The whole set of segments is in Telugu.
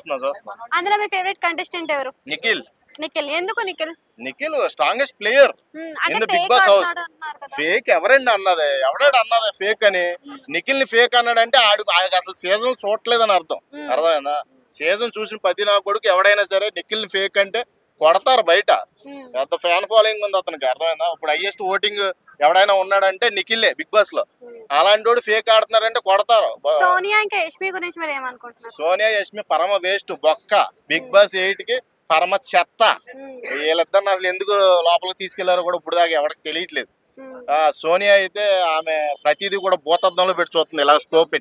చూస్తున్నా. అందులో మీ ఫేవరెట్ కంటెస్టెంట్ ఎవరు? నిఖిల్. నిఖిల్ ఎందుకు Nikhil? Nikhil strongest player in the Bigg Boss house. Fake ఎవరండి అన్నది? ఎవడాడు అన్నది ఫేక్ అని? నిఖిల్ ని ఫేక్ అన్నాడంటే ఆడికి అసలు సీజన్ చూడలేదని అర్థం. అర్థమైందా? సీజన్ చూసిన 10 నా కొడుకు ఎవడైనా సరే నిఖిల్ ని ఫేక్ అంటే కొడతారు బయట. పెద్ద ఫ్యాన్ ఫాలోయింగ్ ఉంది అతనికి. అర్థమైందా? ఇప్పుడు హైయెస్ట్ ఓటింగ్ ఎవడైనా ఉన్నాడంటే నిఖిల్లే బిగ్ బాస్ లో. అలాంటి వాడు ఫేక్ ఆడుతున్నారంటే కొడతారు. సోనియా ఇంకా యష్మి గురించి మీరు ఏమనుకుంటున్నారు? సోనియా యష్మి పరమ వేస్ట్ బొక్క. బిగ్ బాస్ 8 కి పరమ చెత్త. వీళ్ళిద్దరిని అసలు ఎందుకు లోపలికి తీసుకెళ్లారో కూడా ఇప్పుడు దాకా ఎవరికి తెలియట్లేదు. సోనియా అయితే ఆమె ప్రతిదీ కూడా భూతద్దంలో పెట్టి చూస్తుంది. ఇలా స్కోప్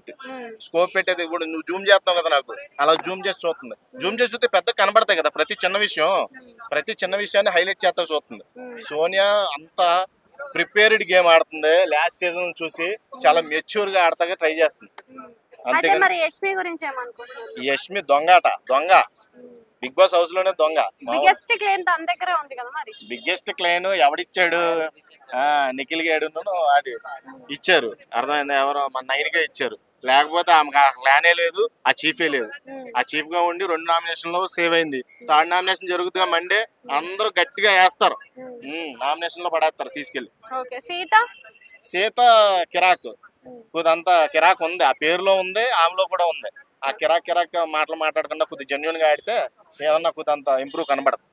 పెట్టేది కూడా నువ్వు జూమ్ చేస్తున్నావు కదా, నాకు అలా జూమ్ చేసి చూస్తుంది. జూమ్ చేసి చూస్తే పెద్ద కనబడతాయి కదా ప్రతి చిన్న విషయాన్ని హైలైట్ చేస్తా చూస్తుంది. సోనియా అంత ప్రిపేర్డ్ గేమ్ ఆడుతుంది. లాస్ట్ సీజన్ చూసి చాలా మెచ్యూర్ గా ఆడతాగా ట్రై చేస్తుంది. యష్మి దొంగ. బిగ్ బాస్ హౌస్ లోనే దొంగ. Biggest Klein ఎవడిచ్చాడు? నిఖిల్ గాడు అది ఇచ్చారు. అర్థమైంది? ఎవరో మన నైన్గా ఇచ్చారు. లేకపోతే ఆమెకు ఆ క్లానే లేదు, ఆ చీఫే లేదు. ఆ చీఫ్ గా ఉండి 2 నామినేషన్ లో సేవ్ అయింది. 3rd నామినేషన్ జరుగుతుగా మండే అందరూ గట్టిగా వేస్తారు. నామినేషన్ లో పడేస్తారు తీసుకెళ్లి. సీత కిరాక్. కొద్దింతా కిరాక్ ఉంది. ఆ పేరులో ఉంది, ఆమెలో కూడా ఉంది. ఆ కిరాక్ మాటలు మాట్లాడకుండా కొద్దిగా జెన్యున్ గా ఆడితే ఏమన్నా కొద్దింత ఇంప్రూవ్ కనబడదు.